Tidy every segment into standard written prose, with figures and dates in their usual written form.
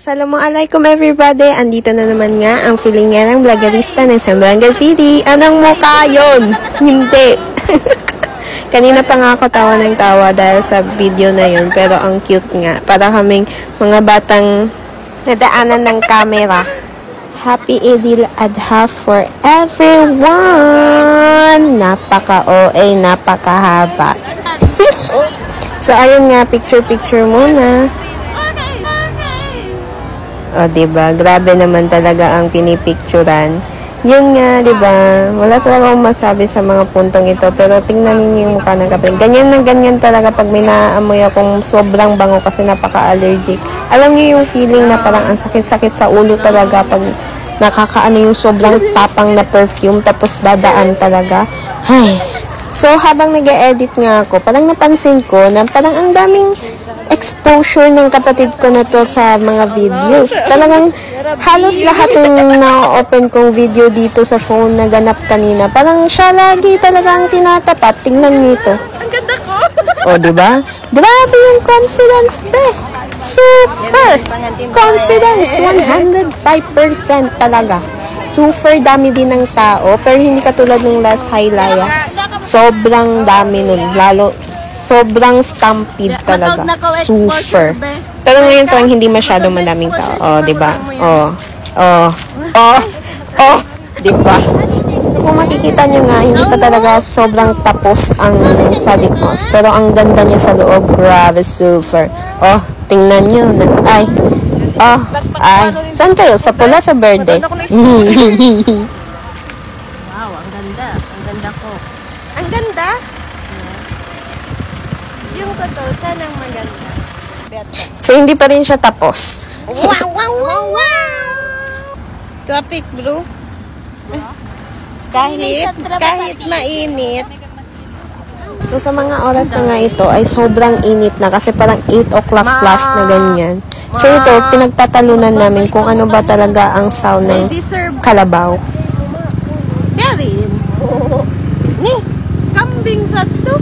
Assalamualaikum everybody! Andito na naman nga ang feeling ng vloggerista ng Zamboanga City. Anong mukha yun? Hindi! Kanina pa nga ako tawa ng tawa dahil sa video na yun. Pero ang cute nga. Para kaming mga batang nadaanan ng camera. Happy Eid al-Adha for everyone! Napaka-OA, napakahaba. So, ayun nga, picture-picture muna. O, diba? Grabe naman talaga ang pinipicturan. Yun nga, diba? Wala talaga akong masabi sa mga puntong ito. Pero tingnan ninyo yung mukha ng kapatid. Ganyan na ganyan talaga pag may naamoy akong sobrang bango kasi napaka-allergic. Alam niyo yung feeling na parang ang sakit-sakit sa ulo talaga pag nakakaano yung sobrang tapang na perfume tapos dadaan talaga. Ay. So, habang nag-e-edit nga ako, parang napansin ko na parang ang daming exposure ng kapatid ko na to sa mga videos. Talagang halos lahat ng na-open kong video dito sa phone na ganap kanina. Parang siya lagi talaga ang tinatapat. Tingnan nito. Ang ganda ko! O, diba? Grabe yung confidence, be! Super! Confidence! 105% talaga. Super dami din ng tao, pero hindi katulad nung last Haylaya. Sobrang dami nun. Lalo, sobrang stampede talaga. Super. Pero ngayon parang hindi masyado madaming tao. Oh, diba? Diba? So, kung makikita nyo nga, hindi pa talaga sobrang tapos ang Sadik Mosque. Pero ang ganda niya sa loob. Grabe, super. Oh, tingnan nyo. Ay. Saan kayo? Sa pula, sa birthday? Wow, ang ganda. Ang ganda ko. Ang ganda? Yung totoo, saan ang maganda? So, hindi pa rin siya tapos. Wow! Topic, bro. Kahit mainit. So, sa mga oras na nga ito, ay sobrang init na kasi parang 8 o'clock plus na ganyan. So, ito, pinagtatalunan namin kung ano ba talaga ang sound ng kalabaw. Berin. Ni, kambing sa to.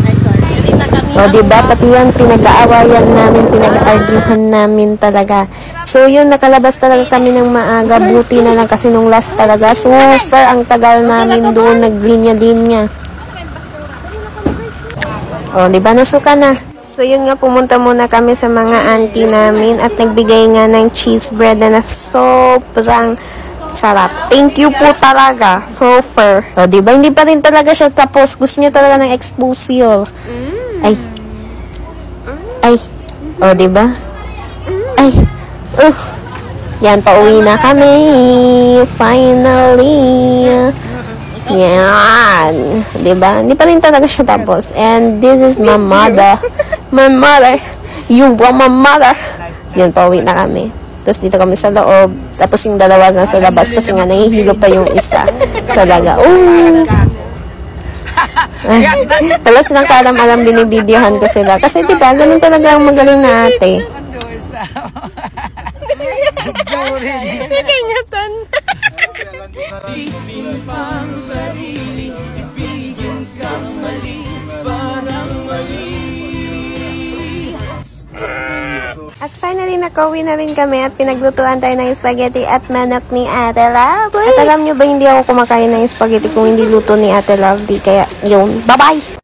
Ay, sorry. Hindi na kami. O, diba? Pati yan, pinag-aawayan namin, pinag-arguhan namin talaga. So, yun, nakalabas talaga kami ng maaga. Buti na lang kasi nung last talaga, super ang tagal namin doon, naglinya-linya. O, diba? Nasuka na. So, yun nga, pumunta muna kami sa mga auntie namin at nagbigay nga ng cheese bread na sobrang sarap. Thank you po talaga. Super. O, diba? Hindi pa rin talaga siya tapos. Gusto niya talaga ng exposure. Ay. O, diba? Ay. Yan, pauwi na kami. Finally. Yan. Diba? Hindi pa rin talaga siya tapos. And this is my mother. My mother. You are my mother. Yan, pauwi na kami. Tapos dito kami sa loob. Tapos yung dalawa na sa labas kasi nga nahihilo pa yung isa. Talaga. Wala silang kaalam-alam, binibidyohan ko sila. Kasi diba, ganun talaga ang magaling na ate. Ikingatan. At finally, nakauwi na rin kami at pinaglutuan tayo ng spaghetti at manok ni Ate Lovely. At alam nyo ba, hindi ako kumakain ng spaghetti kung hindi luto ni Ate Lovely. Kaya, yun. Bye-bye!